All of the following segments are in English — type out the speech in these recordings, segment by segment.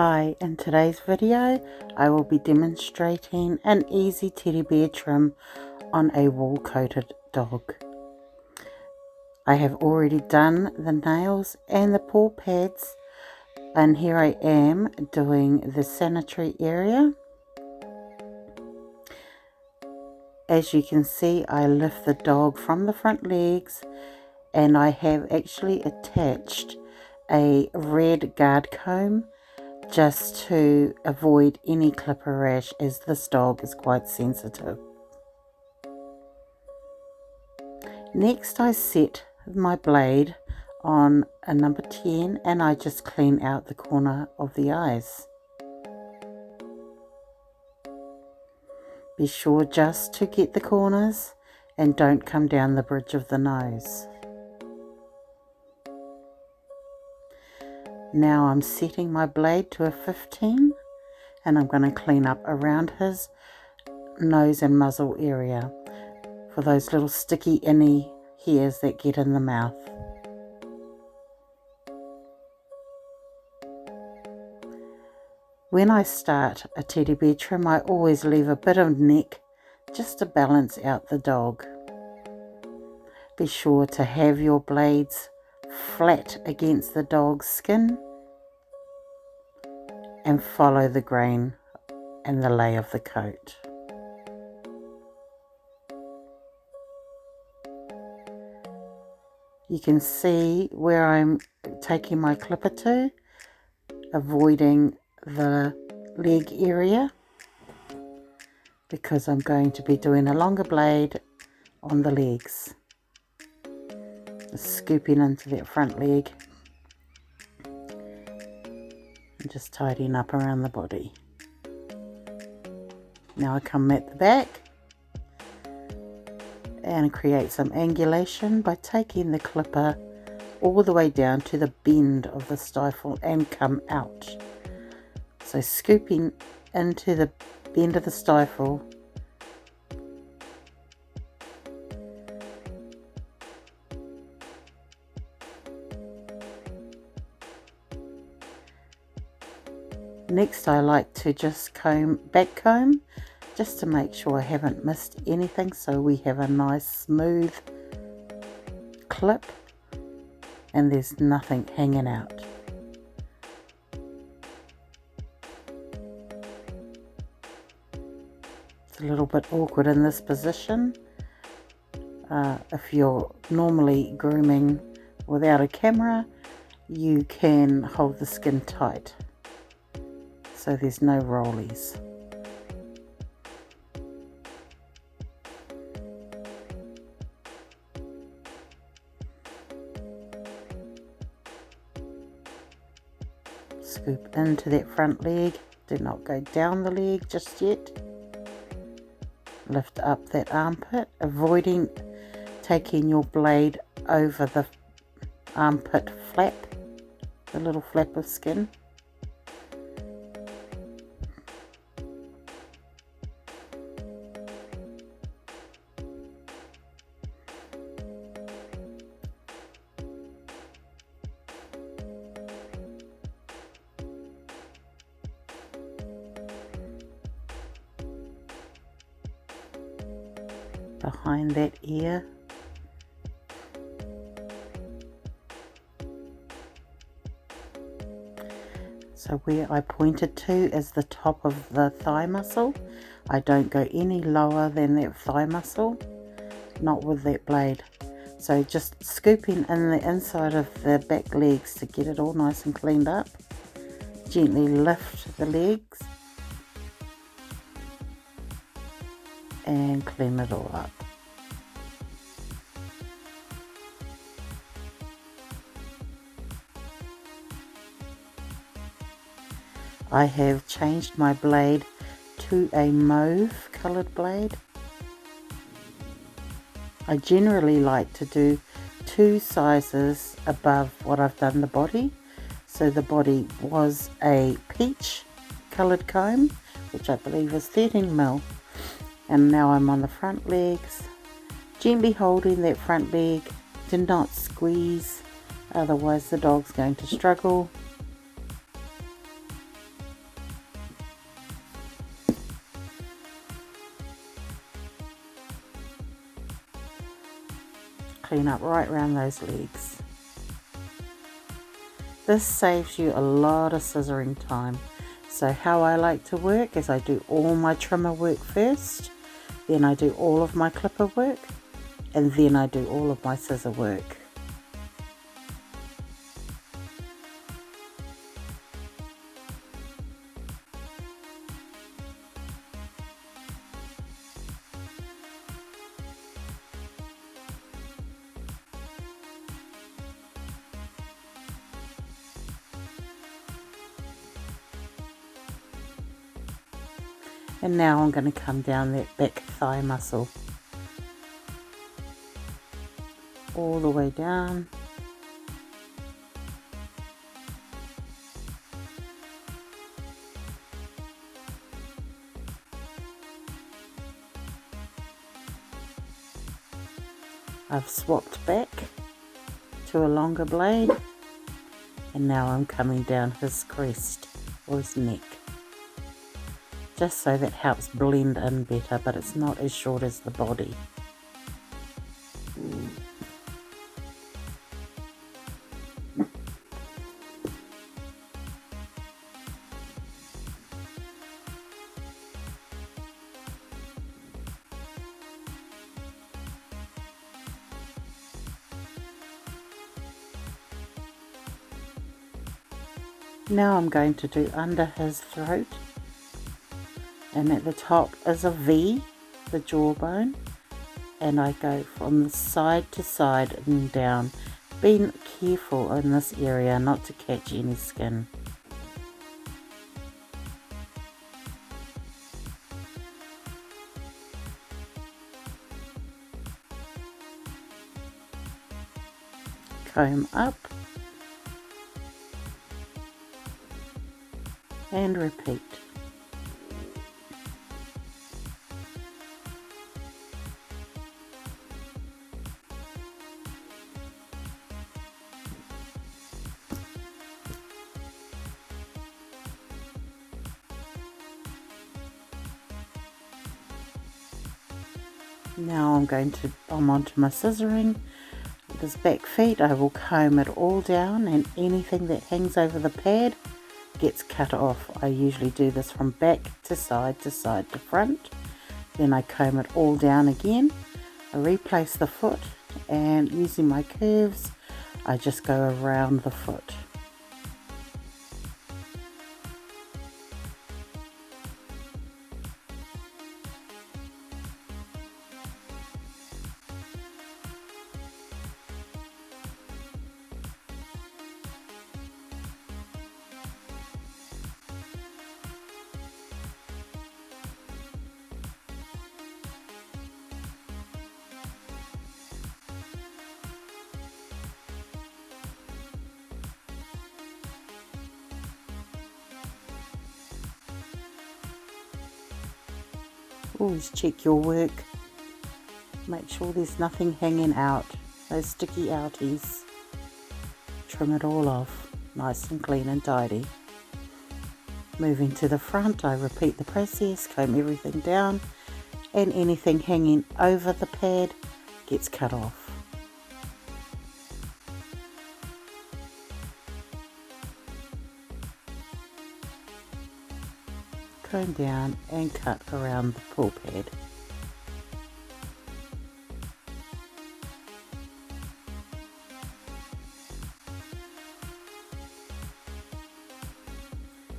Hi, in today's video I will be demonstrating an easy teddy bear trim on a wool coated dog. I have already done the nails and the paw pads, and here I am doing the sanitary area. As you can see, I lift the dog from the front legs, and I have actually attached a red guard comb just to avoid any clipper rash, as this dog is quite sensitive. Next I set my blade on a number 10 and I just clean out the corner of the eyes. Be sure just to get the corners and don't come down the bridge of the nose. Now I'm setting my blade to a 15 and I'm going to clean up around his nose and muzzle area for those little sticky inny hairs that get in the mouth. When I start a teddy bear trim, I always leave a bit of neck just to balance out the dog. Be sure to have your blades flat against the dog's skin and follow the grain and the lay of the coat. You can see where I'm taking my clipper to, avoiding the leg area because I'm going to be doing a longer blade on the legs. Just scooping into that front leg and just tidying up around the body. Now I come at the back and create some angulation by taking the clipper all the way down to the bend of the stifle and come out. So scooping into the bend of the stifle, next I like to just back comb just to make sure I haven't missed anything, so we have a nice smooth clip and there's nothing hanging out. It's a little bit awkward in this position. If you're normally grooming without a camera, you can hold the skin tight so there's no rollies. Scoop into that front leg, do not go down the leg just yet. Lift up that armpit, avoiding taking your blade over the armpit flap, the little flap of skin. Behind that ear. So where I pointed to is the top of the thigh muscle. I don't go any lower than that thigh muscle, not with that blade. So just scooping in the inside of the back legs to get it all nice and cleaned up. Gently lift the legs and clean it all up. I have changed my blade to a mauve coloured blade. I generally like to do 2 sizes above what I've done the body. So the body was a peach coloured comb, which I believe is 13mm. And now I'm on the front legs, gently holding that front leg. Do not squeeze, otherwise the dog's going to struggle. clean up right around those legs. This saves you a lot of scissoring time. So how I like to work is I do all my trimmer work first, then I do all of my clipper work, and then I do all of my scissor work. And now I'm going to come down that back thigh muscle all the way down. I've swapped back to a longer blade, and now I'm coming down his crest or his neck, just so that helps blend in better, but it's not as short as the body. Now I'm going to do under his throat, and at the top is a V, the jawbone, and I go from the side to side and down, being careful in this area not to catch any skin. Comb up and repeat. Now I'm onto my scissoring. With his back feet, I will comb it all down, and anything that hangs over the pad gets cut off. I usually do this from back to side to front. Then I comb it all down again. I replace the foot, and using my curves, I just go around the foot. Always check your work. Make sure there's nothing hanging out, those sticky outies. Trim it all off, nice and clean and tidy. Moving to the front, I repeat the process, comb everything down, and anything hanging over the pad gets cut off. Comb down and cut around the pull pad.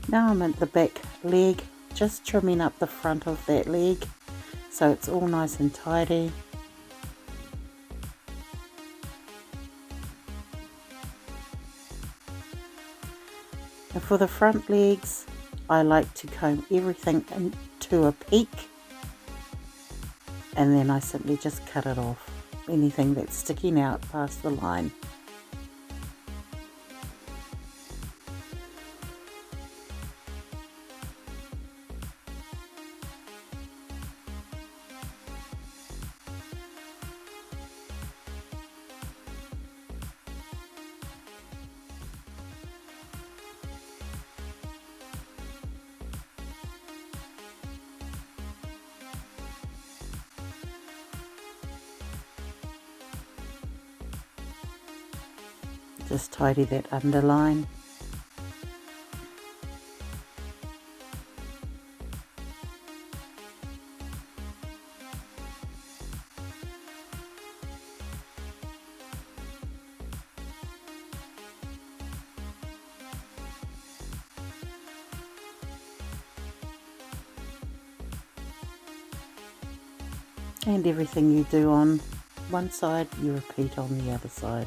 Now I'm at the back leg, just trimming up the front of that leg so it's all nice and tidy. And for the front legs, I like to comb everything into a peak, and then I simply just cut it off, anything that's sticking out past the line. Just tidy that underline. And everything you do on one side, you repeat on the other side.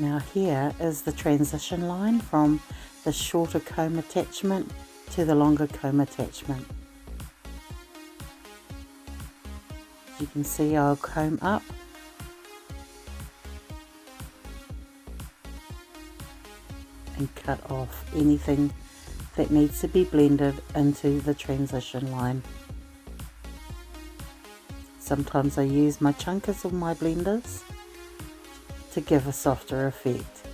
Now here is the transition line from the shorter comb attachment to the longer comb attachment. As you can see, I'll comb up and cut off anything that needs to be blended into the transition line. Sometimes I use my chunkers or my blenders to give a softer effect.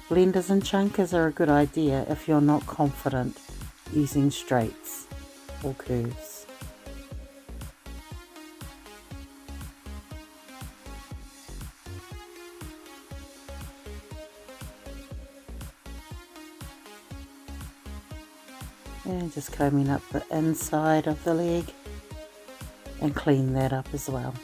Blenders and chunkers are a good idea if you're not confident using straights or curves. And just combing up the inside of the leg and clean that up as well.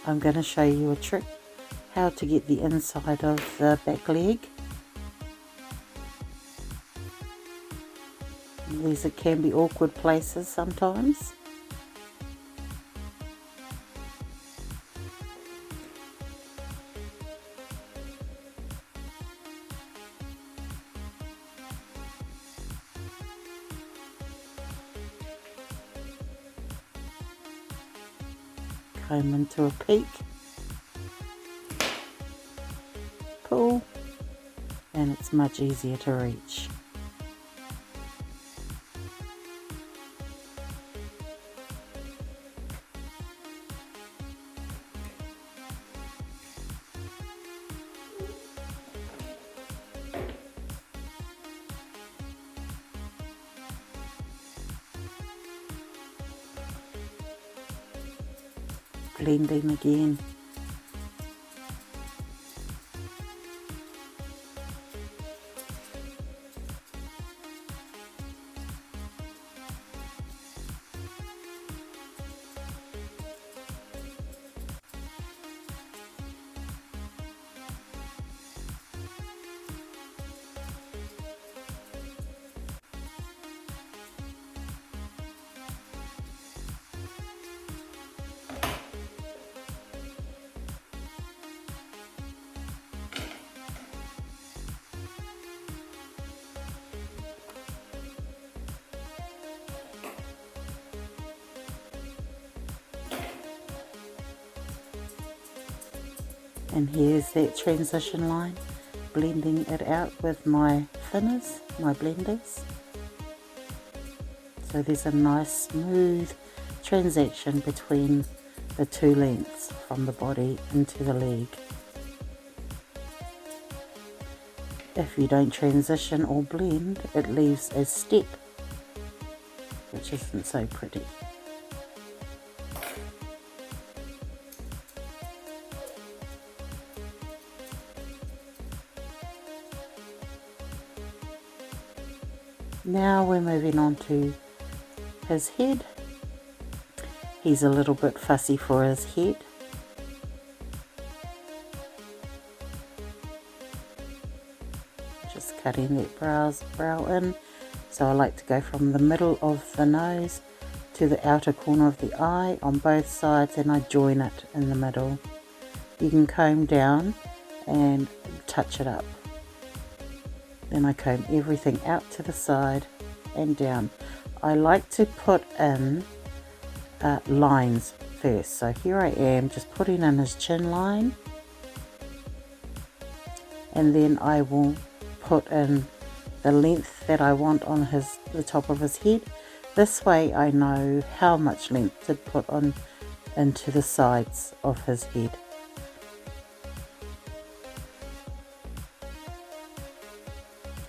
I'm going to show you a trick how to get the inside of the back leg. These can be awkward places sometimes. Comb into a peak, pull, and it's much easier to reach. Blending again. And here's that transition line, blending it out with my thinners, my blenders. So there's a nice smooth transaction between the two lengths from the body into the leg. If you don't transition or blend, it leaves a step, which isn't so pretty. Now we're moving on to his head. He's a little bit fussy for his head. Just cutting that brow in. So I like to go from the middle of the nose to the outer corner of the eye on both sides, and I join it in the middle. You can comb down and touch it up. Then I comb everything out to the side and down. I like to put in lines first. So here I am just putting in his chin line, and then I will put in the length that I want on the top of his head. This way I know how much length to put on into the sides of his head.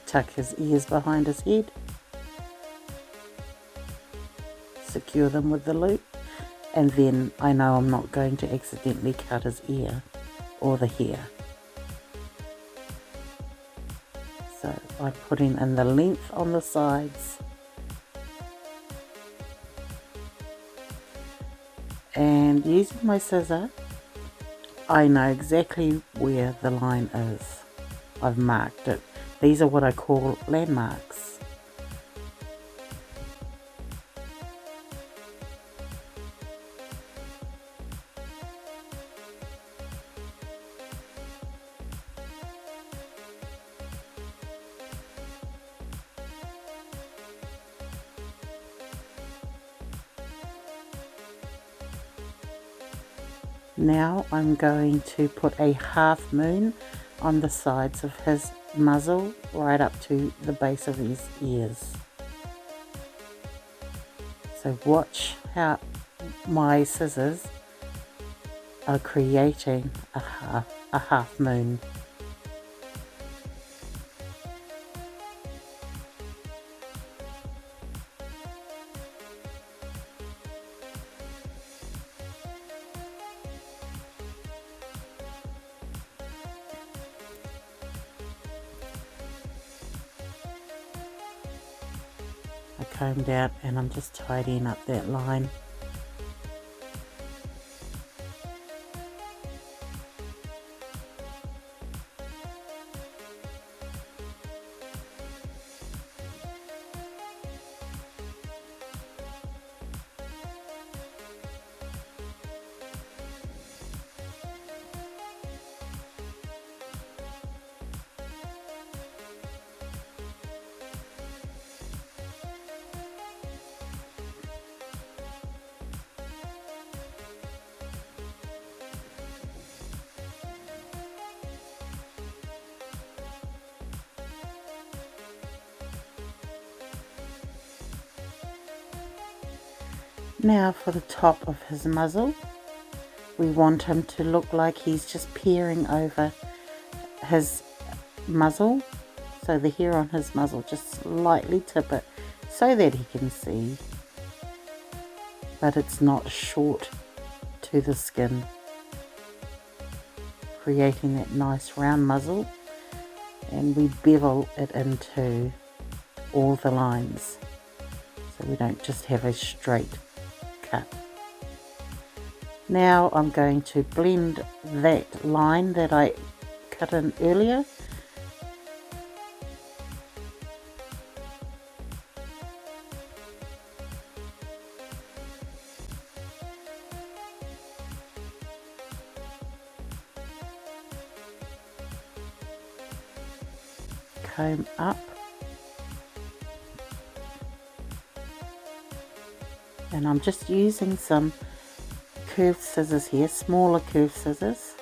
Tuck his ears behind his head. Secure them with the loop, and then I know I'm not going to accidentally cut his ear or the hair. So I'm putting in the length on the sides, and using my scissor I know exactly where the line is. I've marked it. These are what I call landmarks. Now I'm going to put a half moon on the sides of his muzzle right up to the base of his ears. So watch how my scissors are creating a half moon. I combed out and I'm just tidying up that line. Now for the top of his muzzle, we want him to look like he's just peering over his muzzle. So the hair on his muzzle, just slightly tip it so that he can see, but it's not short to the skin, creating that nice round muzzle. And we bevel it into all the lines so we don't just have a straight cut. Now I'm going to blend that line that I cut in earlier. Comb up, and I'm just using some curved scissors here, smaller curved scissors.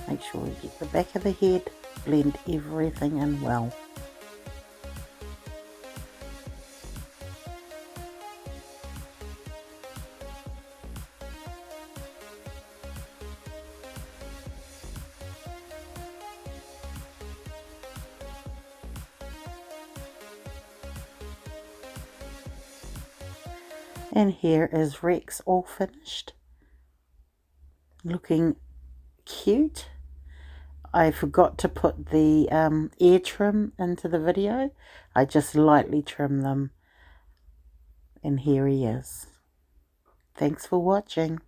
Make sure we get the back of the head, blend everything in well. And here is Rex all finished, looking cute. I forgot to put the ear trim into the video. I just lightly trim them, and here he is. Thanks for watching.